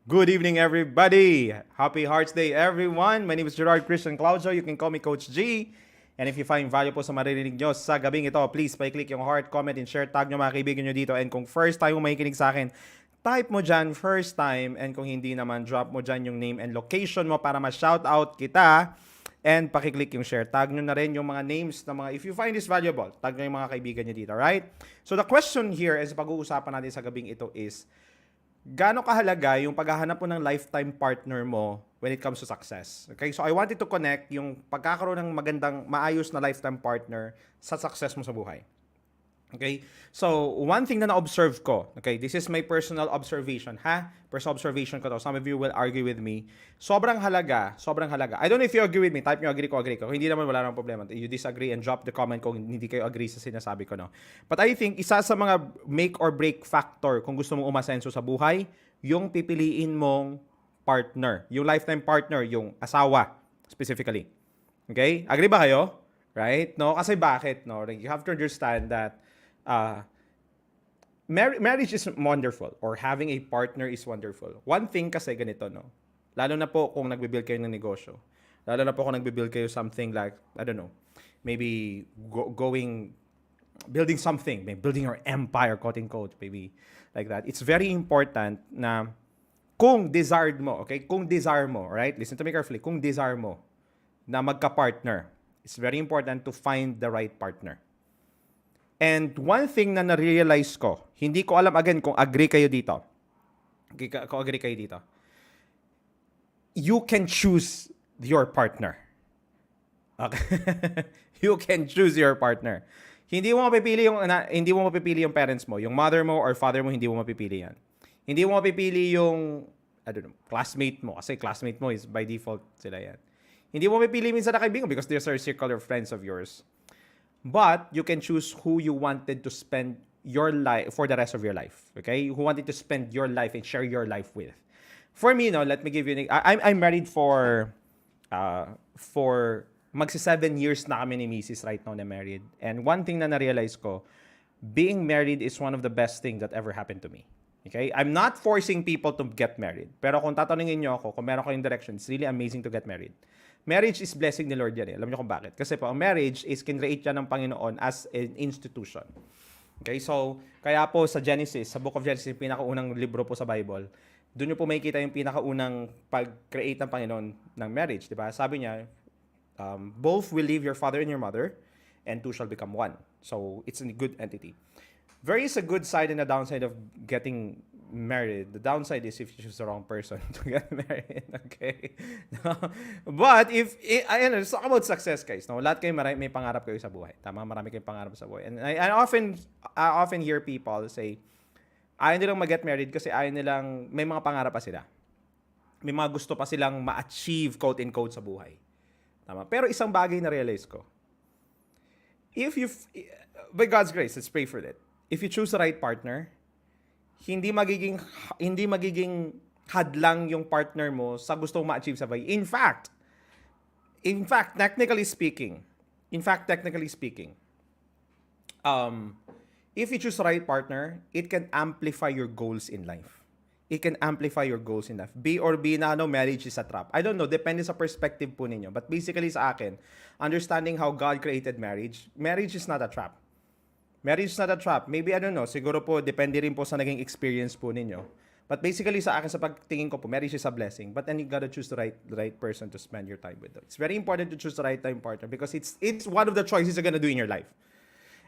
Good evening, everybody. Happy Hearts Day, everyone. My name is Gerard Christian Claudio. You can call me Coach G. And if you find value po sa maririnig nyo sa gabing ito, please pa-click yung heart, comment, and share. Tag nyo mga kaibigan nyo dito. And kung first time mo makikinig sa akin, type mo dyan first time. And kung hindi naman, drop mo dyan yung name and location mo para ma-shoutout kita. And pakiclick yung share. Tag nyo na rin yung mga names na mga, if you find this valuable, tag nyo yung mga kaibigan nyo dito, right? So the question here, is pag-uusapan natin sa gabing ito is, gaano kahalaga yung paghahanap mo ng lifetime partner mo when it comes to success? Okay? So I wanted to connect yung pagkakaroon ng magandang, maayos na lifetime partner sa success mo sa buhay. Okay? So, one thing na na-observe ko, okay, this is my personal observation, ha? Personal observation ko to. Some of you will argue with me. Sobrang halaga, sobrang halaga. I don't know if you agree with me. Type nyo, agree ko, agree ko. Kung hindi naman, wala namang problema. You disagree and drop the comment kung hindi kayo agree sa sinasabi ko, no? But I think, isa sa mga make or break factor kung gusto mong umasenso sa buhay, yung pipiliin mong partner. Yung lifetime partner, yung asawa, specifically. Okay? Agree ba kayo? Right? No? Kasi bakit? No? You have to understand that uh, marriage is wonderful or having a partner is wonderful. One thing kasi ganito, no? Lalo na po kung nagbe-build kayo ng negosyo. Lalo na po kung nagbe-build kayo something like, I don't know, maybe building something, maybe building your empire, quote unquote, maybe like that. It's very important na kung desired mo, okay? Kung desire mo, right? Listen to me carefully. Kung desire mo na magka-partner, it's very important to find the right partner. And one thing na na-realize ko, hindi ko alam again kung agree kayo dito. Kung agree kayo dito. You can choose your partner. Okay? You can choose your partner. Hindi mo mapipili yung parents mo, yung mother mo or father mo, hindi mo mapipili yan. Hindi mo mapipili yung I don't know, classmate mo kasi classmate mo is by default sila yan. Hindi mo mapipili minsan na kaibigan because there's a circle of friends of yours. But you can choose who you wanted to spend your life for the rest of your life. Okay? Who wanted to spend your life and share your life with. For me, no, let me give you I'm married for magsi 7 years na kami ni Mrs. right now na married. And one thing na na-realize ko, being married is one of the best things that ever happened to me. Okay? I'm not forcing people to get married. Pero kung tatanungin niyo ako, kung meron kayong direction, it's really amazing to get married. Marriage is blessing ni Lord yan eh. Alam niyo kung bakit? Kasi po, ang marriage is kinreate yan ng Panginoon as an institution. Okay, so, kaya po sa Genesis, sa Book of Genesis, yung pinakaunang libro po sa Bible, doon niyo po makikita yung pinakaunang pag-create ng Panginoon ng marriage, di ba? Sabi niya, both will leave your father and your mother, and two shall become one. So, it's a good entity. There is a good side and a downside of getting married. The downside is if you choose the wrong person to get married. Okay? But if, let's talk about success, guys. No? Lahat kayo may pangarap kayo sa buhay. Tama? Marami kayong pangarap sa buhay. And I often hear people say, ayaw nilang mag-get married kasi ayaw nilang, may mga pangarap pa sila. May mga gusto pa silang ma-achieve, quote-unquote, sa buhay. Tama? Pero isang bagay na realize ko, if you, by God's grace, let's pray for that. If you choose the right partner, hindi magiging hadlang yung partner mo sa gusto mong ma-achieve sa buhay. In fact, technically speaking, if you choose the right partner, it can amplify your goals in life. It can amplify your goals in life. B or B na marriage is a trap. I don't know, depende sa perspective po ninyo. But basically sa akin, understanding how God created marriage is not a trap. Marriage is not a trap. Maybe, I don't know, siguro po, depende rin po sa naging experience po ninyo. But basically sa akin, sa pagtingin ko po, marriage is a blessing. But then you gotta choose the right person to spend your time with. It's very important to choose the right time partner because it's one of the choices you're gonna do in your life.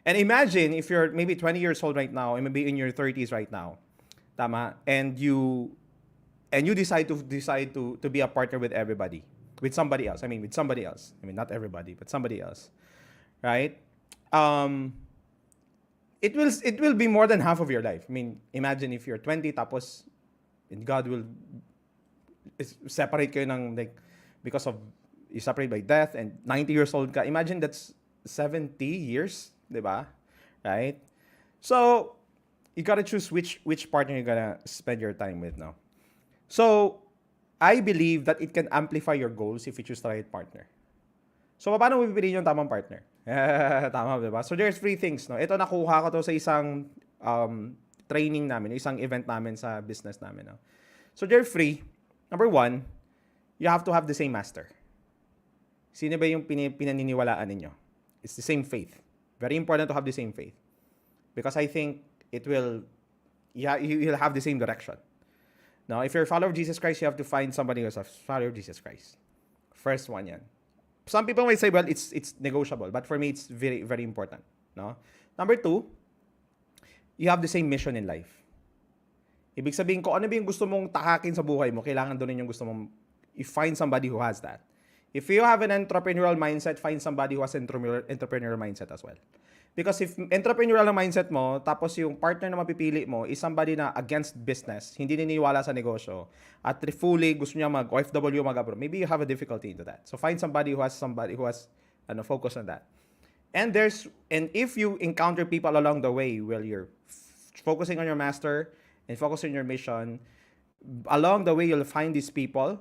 And imagine if you're maybe 20 years old right now, and maybe in your 30s right now, tama, and you decide to be a partner with everybody, with somebody else. Not everybody, but somebody else, right? It will be more than half of your life. I mean, imagine if you're 20 tapos and God will separate kayo ng because of you separate by death and 90 years old ka. Imagine that's 70 years, 'di ba? Right? So, you gotta choose which partner you're gonna spend your time with now. So, I believe that it can amplify your goals if you choose the right partner. So, paano mo pipiliin yung tamang partner? Tama, diba? So, there's three things, no? Ito, nakuha ko to sa isang training namin, isang event namin sa business namin, no? So they're free. Number one, you have to have the same master. Sino ba yung pinaniniwalaan ninyo? It's the same faith. Very important to have the same faith. Because I think it will, you'll have the same direction. Now, if you're a follower of Jesus Christ, you have to find somebody who's a follower of Jesus Christ. First one yan. Some people might say, well, it's negotiable. But for me, it's very, very important. No? Number two, you have the same mission in life. Ibig sabihin ko, ano ba yung gusto mong takakin sa buhay mo, kailangan doon yung gusto mong, you find somebody who has that. If you have an entrepreneurial mindset, find somebody who has entrepreneurial mindset as well. Because if entrepreneurial ang mindset mo, tapos yung partner na mapipili mo is somebody na against business, hindi niniwala sa negosyo, at fully gusto niya mag-OFW, mag-abroad, maybe you have a difficulty into that. So find somebody who has focus on that. And if you encounter people along the way while you're focusing on your master and focusing on your mission, along the way you'll find these people.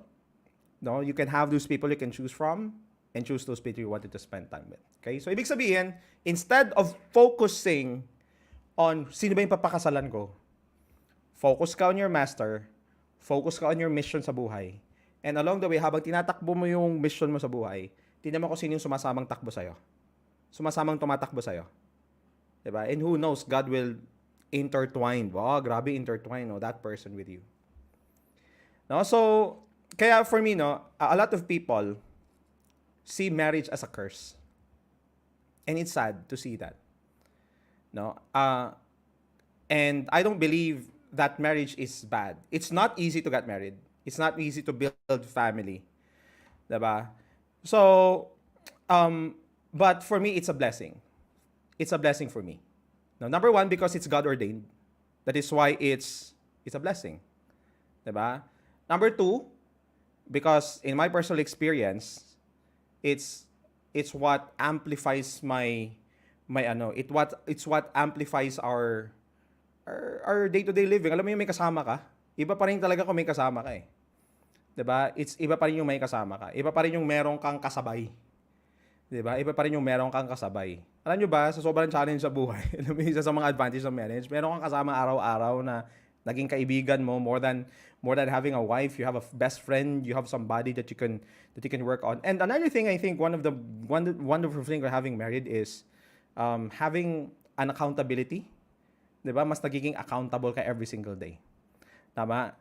No, you can have those people you can choose from and choose those people you wanted to spend time with. Okay? So ibig sabihin, instead of focusing on sino ba yung papakasalan ko, focus ka on your master, focus ka on your mission sa buhay. And along the way, habang tinatakbo mo yung mission mo sa buhay, tingnan mo kung sino yung sumasamang takbo sa'yo. Sumasamang tumatakbo sa'yo. Diba? And who knows, God will intertwine. Wow, grabe intertwine, no, that person with you. No? So, kaya for me, no, a lot of people see marriage as a curse. And it's sad to see that. No? And I don't believe that marriage is bad. It's not easy to get married. It's not easy to build family. Diba? So, but for me, it's a blessing. It's a blessing for me. Now, number one, because it's God ordained. That is why it's a blessing. Diba? Number two, because in my personal experience, it's what amplifies it's what amplifies our day-to-day living. Alam mo yung may kasama ka, iba pa rin talaga kung may kasama ka eh. 'Di ba? It's iba pa rin yung may kasama ka. Iba pa rin yung merong kang kasabay. 'Di ba? Iba pa rin yung merong kang kasabay. Alam niyo ba, sa sobrang challenge sa buhay, alam mo isa sa mga advantage ng marriage, meron kang kasama araw-araw na naging kaibigan mo more than having a wife. You have a best friend, you have somebody that you can work on. And another thing, I think one of the wonderful thing of having married is having an accountability. 'Di ba? Mas nagiging accountable ka every single day. Tama?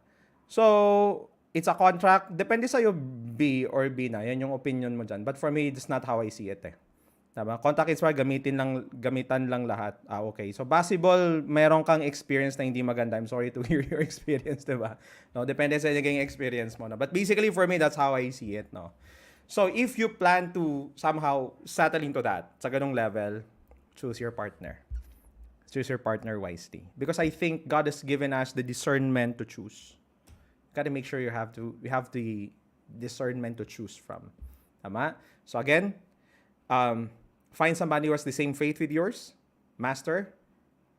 So, it's a contract. Depende sa'yo, B or B na. Yan yung opinion mo dyan. But for me, it's not how I see it eh. Tama? Contract is why gamitan lang lahat. Okay. So, possible, meron kang experience na hindi maganda. I'm sorry to hear your experience, diba? No, depende sa naging experience mo. No? But basically, for me, that's how I see it. No? So, if you plan to somehow settle into that, sa ganung level, choose your partner. Choose your partner wisely. Because I think God has given us the discernment to choose. You gotta make sure you have the discernment to choose from. Tama? So, again, find somebody who has the same faith with yours, master,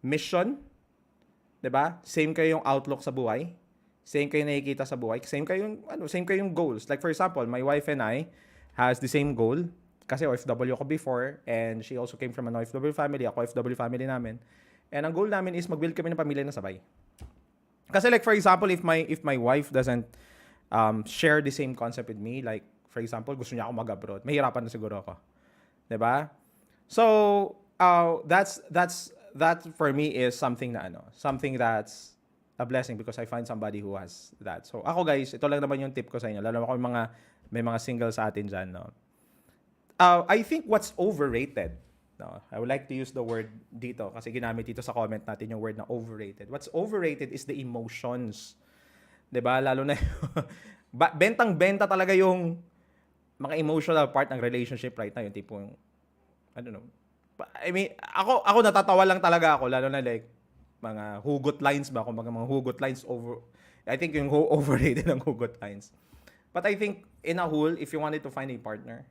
mission, 'di ba? Same kayo yung outlook sa buhay, same kayo nakikita sa buhay, same kayo yung goals. Like for example, my wife and I has the same goal kasi OFW ako before and she also came from an OFW family, ako OFW family namin. And ang goal namin is mag-build kami ng pamilya na sabay. Kasi like for example, if my wife doesn't share the same concept with me, like for example, gusto niya ako mag-abroad, mahirapan na siguro ako. 'Di ba? So, that for me is something that's a blessing because I find somebody who has that. So, ako guys, ito lang naman yung tip ko sa inyo. Lalo na kung may mga single sa atin dyan, no? I think what's overrated, no? I would like to use the word dito kasi ginamit dito sa comment natin yung word na overrated. What's overrated is the emotions. 'Di ba? Lalo na bentang-benta talaga yung mga emotional part ng relationship right now, yung tipong I don't know. I mean, ako natatawa lang talaga ako lalo na like mga hugot lines ba, kung mga hugot lines I think yung overrated ang hugot lines. But I think in a whole, if you wanted to find a partner,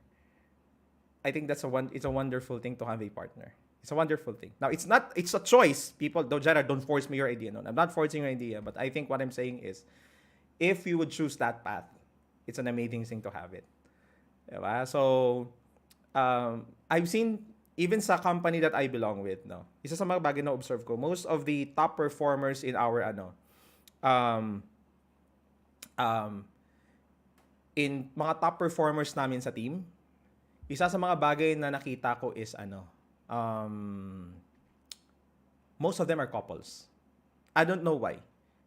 I think it's a wonderful thing to have a partner. It's a wonderful thing. Now, it's a choice. People, don't force me your idea. No, I'm not forcing your idea, but I think what I'm saying is if you would choose that path, it's an amazing thing to have it. Diba? So, I've seen, even sa company that I belong with, no, isa sa mga bagay na observe ko, most of the top performers in our, um, in mga top performers namin sa team, isa sa mga bagay na nakita ko is most of them are couples. I don't know why.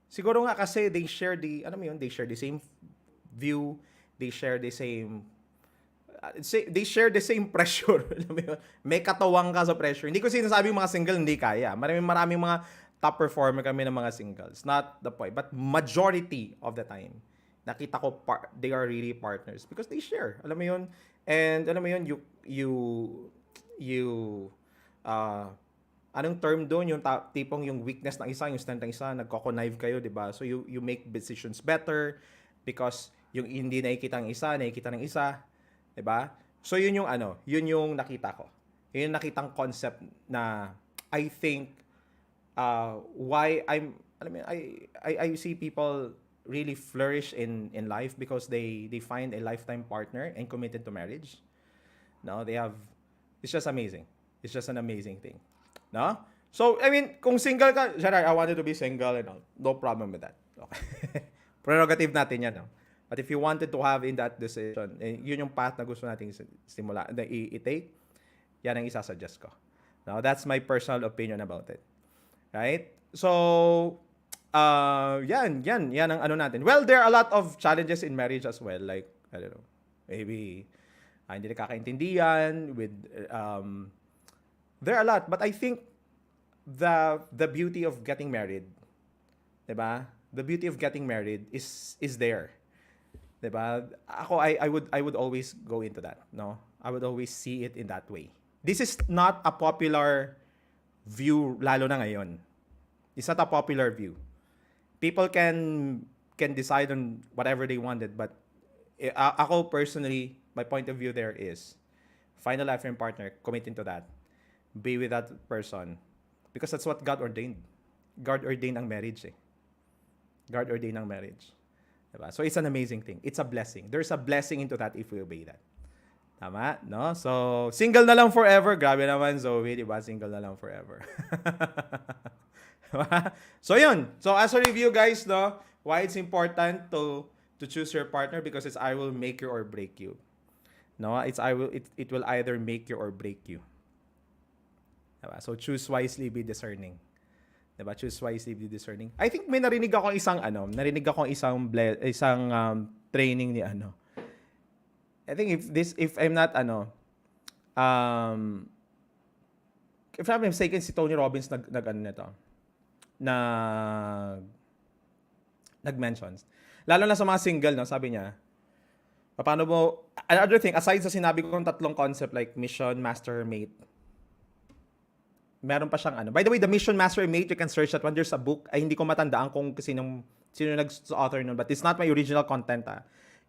Siguro nga kasi they share they share the same view, they share the same they share the same pressure. Alam mo yun? May katawang ka sa pressure. Hindi ko sinasabi yung mga single hindi kaya. Maraming mga top performer kami ng mga singles. Not the point. But majority of the time, nakita ko they are really partners because they share. Alam mo yun? And alam mo yun, you anong term doon, yung tipong yung weakness ng isa, yung strength ng isa, nagko-connive kayo, di ba? So you make decisions better because yung hindi nakikita ng isa, nakikita ng isa, di ba? So yun yung nakita ko. Yun yung nakitang concept na I think why alam mo, I see people really flourish in life because they find a lifetime partner and committed to marriage. No, it's just amazing. It's just an amazing thing. No? So, I mean, kung single ka, Gerard, I wanted to be single and all. No problem with that. Okay. Prerogative natin yan. No? But if you wanted to have in that decision, yun yung path na gusto nating i-take, yan ang isasuggest ko. Now, that's my personal opinion about it. Right? So, yan ang natin. Well, there are a lot of challenges in marriage as well. Like, I don't know, maybe hindi nakakaintindihan with there are a lot, but I think the beauty of getting married, 'di ba? The beauty of getting married is there. 'Di ba? I would always go into that, no? I would always see it in that way. This is not a popular view lalo na ngayon. It's not a popular view. People can decide on whatever they wanted, but ako personally, my point of view there is find a lifetime partner, commit into that. Be with that person. Because that's what God ordained. God ordained ang marriage eh. God ordained ang marriage. Diba? So it's an amazing thing. It's a blessing. There's a blessing into that if we obey that. Tama? No? So, single na lang forever. Grabe naman, Zoe. Diba? Single na lang forever. So, yun. So, as a review, guys, no, why it's important to choose your partner because I will make you or break you. No? It will either make you or break you. Diba? So, choose wisely, be discerning. Diba? Choose wisely, be discerning. I think may narinig ako isang training ni I think if I'm not if I'm mistaken, si Tony Robbins nag-mentions. Lalo na sa mga single, no, sabi niya, paano mo, another thing, aside sa sinabi kong tatlong concept like mission, master, mate, meron pa siyang By the way, the mission, master, mate, you can search that one. There's a book. Ay, hindi ko matandaan kung sino nag-author nun, but it's not my original content.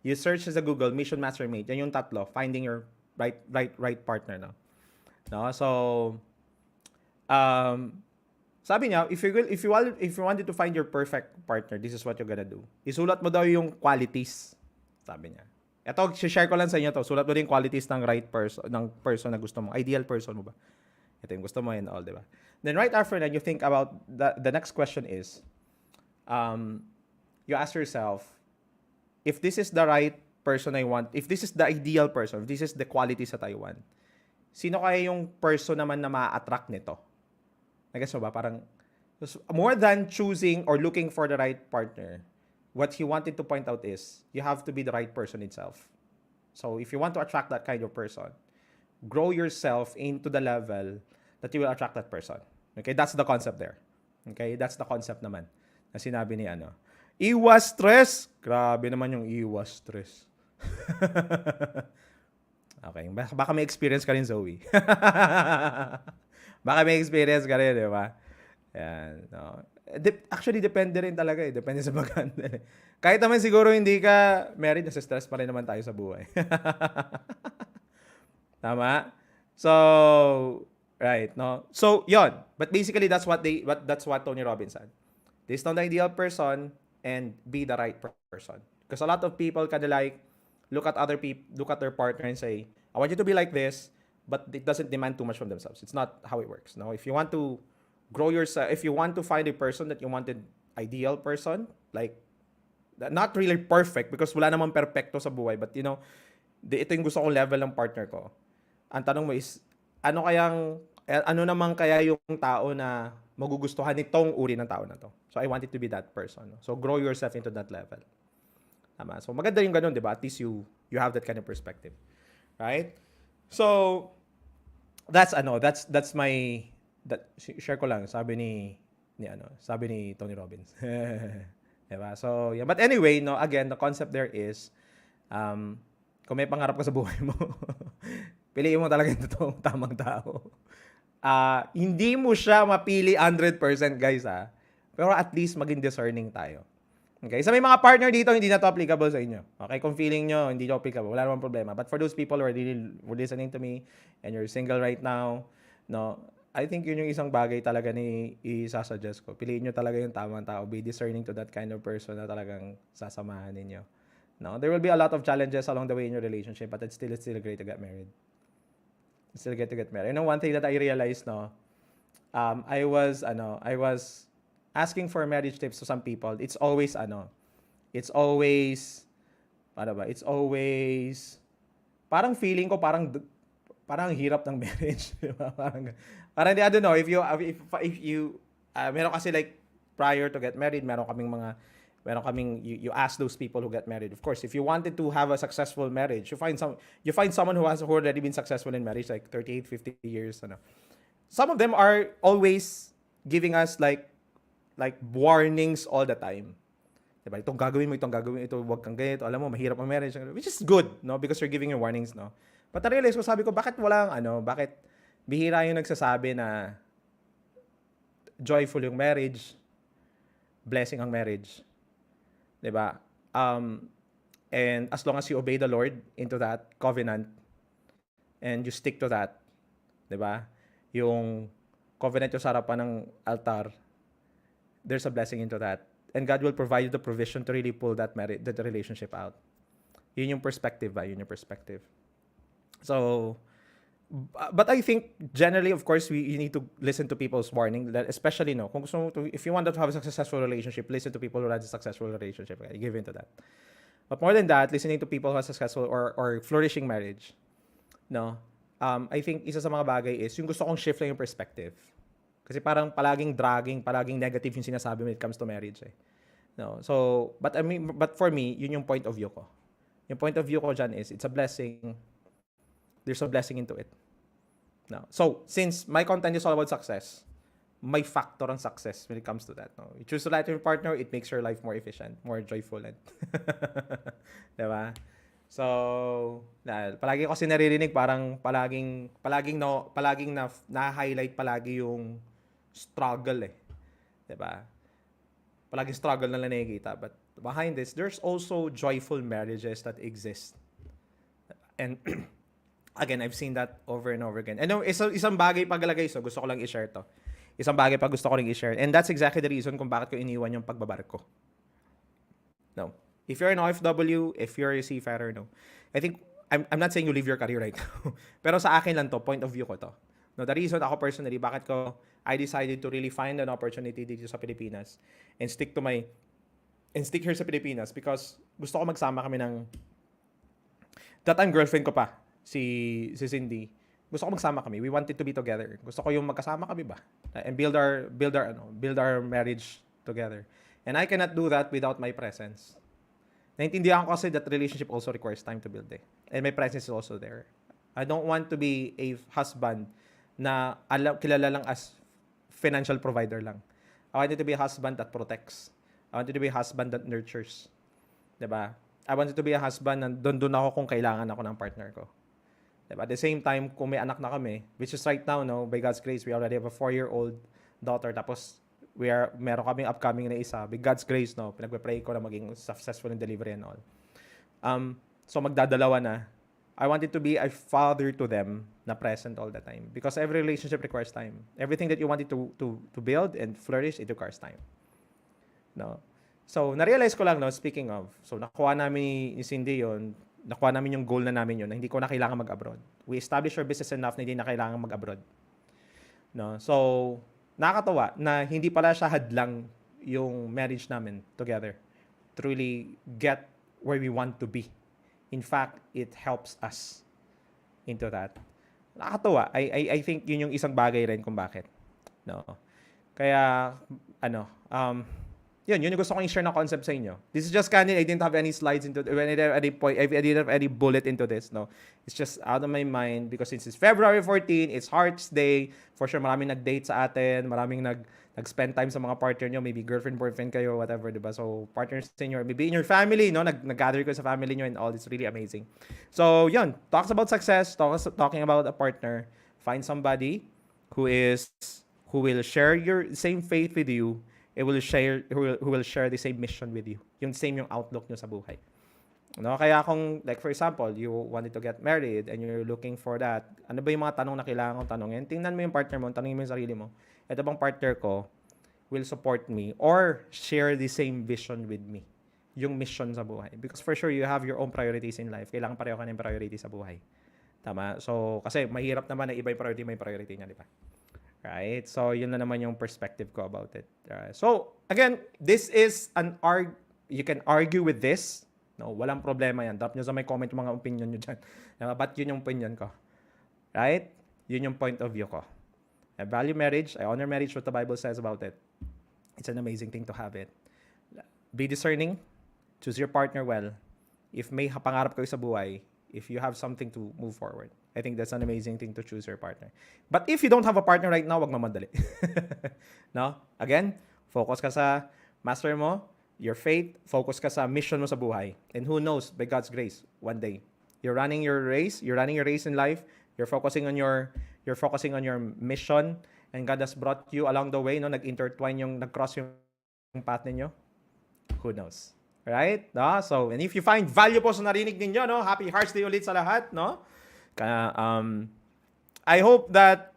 You search sa Google, mission, master, mate. Yan yung tatlo. Finding your right partner. No? So, sabi niya, if you wanted to find your perfect partner, this is what you're gonna do. Isulat mo daw yung qualities. Sabi niya. Ito, share ko lang sa inyo to. Sulat mo din yung qualities ng person na gusto mo. Ideal person mo ba? Ito yung gusto mo and all, di ba? Then right after that, you think about, the next question is, you ask yourself, if this is the right person I want, if this is the ideal person, if this is the qualities that I want, sino kaya yung person naman na ma-attract nito? I guess ba? Parang, more than choosing or looking for the right partner, what he wanted to point out is, you have to be the right person itself. So if you want to attract that kind of person, grow yourself into the level that you will attract that person. Okay? That's the concept there. Okay? That's the concept naman na sinabi ni Iwas stress. Grabe naman yung iwas stress. Okay. Baka may experience ka rin, Zoe. Baka may experience ka rin, di ba? Yan. No. Actually, depende rin talaga eh. Depende sa mag-handle. Kahit naman siguro hindi ka married, nasa stress pa rin naman tayo sa buhay. Tama? So, right, no? So, yon. But basically, that's what Tony Robbins said. List down the ideal person and be the right person. Because a lot of people kind of like look at their partner and say, I want you to be like this, but it doesn't demand too much from themselves. It's not how it works. No, if you want to grow yourself, if you want to find a person that you wanted ideal person, like not really perfect because wala namang perfecto sa buhay, but ito yung gusto kong level ng partner ko. Ang tanong mo is, ano naman kaya yung tao na magugustuhan nitong uri ng tao na to? So, I want it to be that person. No? So, grow yourself into that level. Tama. So, maganda yung ganun, di ba? At least you have that kind of perspective. Right? So, that's my, share ko lang, sabi ni Tony Robbins. Diba? So, yeah. But anyway, no, again, the concept there is, kung may pangarap ka sa buhay mo, piliin mo talaga yung totoong tamang tao. Hindi mo siya mapili 100% guys pero at least maging discerning tayo. Okay? So may mga partner dito, hindi na to applicable sa inyo. Okay? Kung feeling nyo, hindi to applicable, wala namang problema. But for those people who are really listening to me and you're single right now, no, I think yun yung isang bagay talaga i-suggest ko. Piliin nyo talaga yung tamang tao. Be discerning to that kind of person na talagang sasamahan ninyo. No, there will be a lot of challenges along the way in your relationship, but it's still great to get married. It's still great to get married. One thing that I realized, no, I was asking for marriage tips to some people. It's always parang feeling ko parang hirap ng marriage. parang I don't know if you meron kasi like prior to get married, meron kaming you ask those people who get married. Of course, if you wanted to have a successful marriage, you find someone who already been successful in marriage, like 38, 50 years. Some of them are always giving us like warnings all the time. Diba? Itong gagawin mo, ito, wag kang ganito. Alam mo, mahirap ang marriage. Which is good, no? Because you're giving your warnings, no? But I realize ko, sabi ko, bakit bihira yung nagsasabi na joyful yung marriage, blessing ang marriage. Diba? And as long as you obey the Lord into that covenant and you stick to that, diba? Yung covenant yung sa harapan ng altar, there's a blessing into that. And God will provide you the provision to really pull that relationship out. Yun yung perspective ba? Yun yung perspective. So, but I think generally, of course, you need to listen to people's warning. Especially, no, kung gusto mo if you want to have a successful relationship, listen to people who had a successful relationship. Okay? Give into that. But more than that, listening to people who have successful or flourishing marriage, no, I think isa sa mga bagay is yung gusto kong shift lang yung perspective. Kasi parang palaging negative yung sinasabi when it comes to marriage. No, so but for me, yun yung point of view ko. Yung point of view ko dyan is it's a blessing. There's a blessing into it. No. So, since my content is all about success, may factor ang success when it comes to that. No? You choose to light your partner, it makes your life more efficient, more joyful. Diba? So, palagi ko kasi naririnig palaging na-highlight palagi yung struggle Diba? Palaging struggle na lang nakikita. But behind this, there's also joyful marriages that exist. And again, I've seen that over and over again. And isang bagay pagalagay, so gusto ko lang i-share to. Isang bagay pa gusto ko lang i-share. And that's exactly the reason kung bakit ko iniwan yung pagbabarko. No. If you're an OFW, if you're a seafarer, no. I think, I'm not saying you leave your career right now. Pero sa akin lang to, point of view ko to. No, the reason ako personally, I decided to really find an opportunity dito sa Pilipinas and stick here sa Pilipinas because gusto ko magsama kami that time girlfriend ko pa. Si Cindy, gusto ko magsama kami. We wanted to be together. Gusto ko yung magkasama kami ba? And build our marriage together. And I cannot do that without my presence. Naintindihan ko kasi that relationship also requires time to build And my presence is also there. I don't want to be a husband na kilala lang as financial provider lang. I wanted to be a husband that protects. I wanted to be a husband that nurtures. Diba? I wanted to be a husband na doon ako kung kailangan ako ng partner ko. Diba? At the same time, kung may anak na kami, which is right now, no, by God's grace, we already have a 4-year-old daughter. Tapos, meron kaming upcoming na isa. By God's grace, no, pinagpe-pray ko na maging successful in delivery and all. So, magdadalawa na. I wanted to be a father to them na present all the time. Because every relationship requires time. Everything that you wanted to build and flourish, it requires time. No? So, na-realize ko lang, no, speaking of, so, nakuha namin ni Cindy yun, nakuha namin yung goal na namin yun, na hindi ko na kailangan mag-abroad. We established our business enough na hindi na kailangan mag-abroad. No? So, nakakatawa na hindi pala siya hadlang yung marriage namin together. truly get where we want to be. In fact, it helps us into that. Nakakatuwa. I think yun yung isang bagay rin kung bakit. No. Kaya, yun yung gusto kong i-share na concept sa inyo. This is just kind of, I didn't have any slides into, I didn't have any bullet into this, no. It's just out of my mind because since it's February 14, it's Hearts Day. For sure, maraming nag-date sa atin, maraming nag-spend time sa mga partner nyo, maybe girlfriend, boyfriend kayo, whatever, diba? So, partners in your, maybe in your family, no? Nag-gather ko sa family nyo and all. It's really amazing. So, yun. Talks about success, talking about a partner. Find somebody who will share your same faith with you, who will share the same mission with you. Yung same yung outlook nyo sa buhay. No? Kaya kung, like for example, you wanted to get married and you're looking for that, ano ba yung mga tanong na kailangan kong tanongin? Tingnan mo yung partner mo, tanongin mo yung sarili mo. Ito bang partner ko will support me or share the same vision with me? Yung mission sa buhay. Because for sure, you have your own priorities in life. Kailangan pareho ka ng priority sa buhay. Tama? So, kasi mahirap naman na iba yung priority, may priority niya, di ba? Right? So, yun na naman yung perspective ko about it. So, again, this is you can argue with this. No, walang problema yan. Drop nyo sa may comment yung mga opinion nyo dyan. But yun yung opinion ko. Right? Yun yung point of view ko. I value marriage. I honor marriage, what the Bible says about it. It's an amazing thing to have it. Be discerning. Choose your partner well. If may pangarap kayo sa buhay, if you have something to move forward, I think that's an amazing thing to choose your partner. But if you don't have a partner right now, wag mamadali. No? Again, focus ka sa master mo, your faith, focus ka sa mission mo sa buhay. And who knows, by God's grace, one day, you're running your race in life, you're focusing on your mission, and God has brought you along the way, no? Nag-cross yung path ninyo. Who knows? Right? No? So, and if you find value po sa narinig ninyo, no? Happy Hearts Day ulit sa lahat, no? I hope that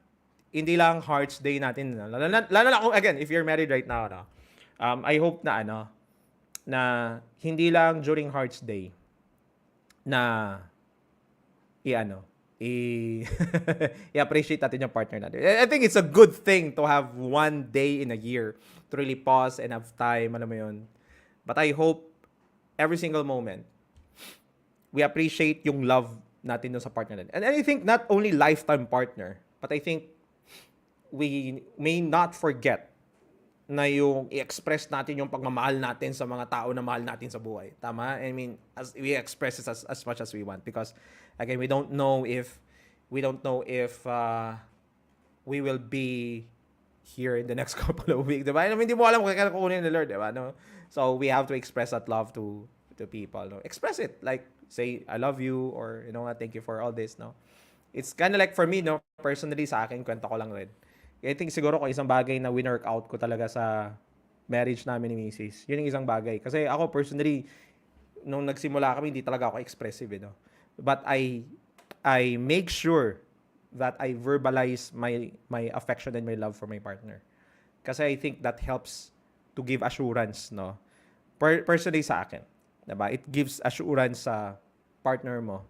hindi lang Hearts Day natin, no? Lalo na kung, again, if you're married right now, no? I hope na hindi lang during Hearts Day na i-appreciate natin yung partner natin. I think it's a good thing to have one day in a year to really pause and have time, alam mo yun. But I hope every single moment we appreciate yung love natin dun sa partner natin. And I think not only lifetime partner, but I think we may not forget na yung i-express natin yung pagmamahal natin sa mga tao na mahal natin sa buhay. Tama? I mean, as we express it as much as we want, because again, we don't know if we will be here in the next couple of weeks, diba? I mean, hindi mo alam kung kailan kukunin ni Lord, diba? No? So we have to express that love to people. No? Express it, like say I love you, or thank you for all this. No, it's kind of like for me, no, personally sa akin, kwento ko lang rin. I think siguro kung isang bagay na win-work out ko talaga sa marriage namin ni Mrs. Yun yung isang bagay. Kasi ako personally, nung nagsimula kami, hindi talaga ako expressive, no? But I make sure that I verbalize my affection and my love for my partner. Kasi I think that helps to give assurance, no? Personally sa akin, diba? It gives assurance sa partner mo,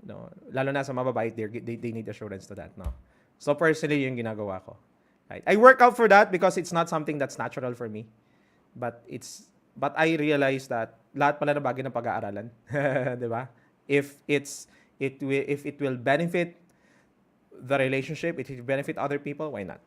no? Lalo na sa mga babae, they need assurance to that, no? So personally, yung ginagawa ko. Right? I work out for that because it's not something that's natural for me. But I realize that lahat pala na bagay ng pag-aaralan, 'di ba? If it will benefit the relationship, it will benefit other people, why not?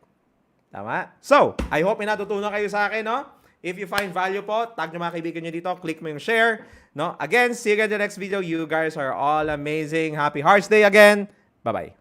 Tama? So, I hope may natutunan kayo sa akin, no? If you find value po, tag nyo mga kaibigan nyo dito, click mo yung share, no? Again, see you again in the next video. You guys are all amazing. Happy Hearts Day again. Bye-bye.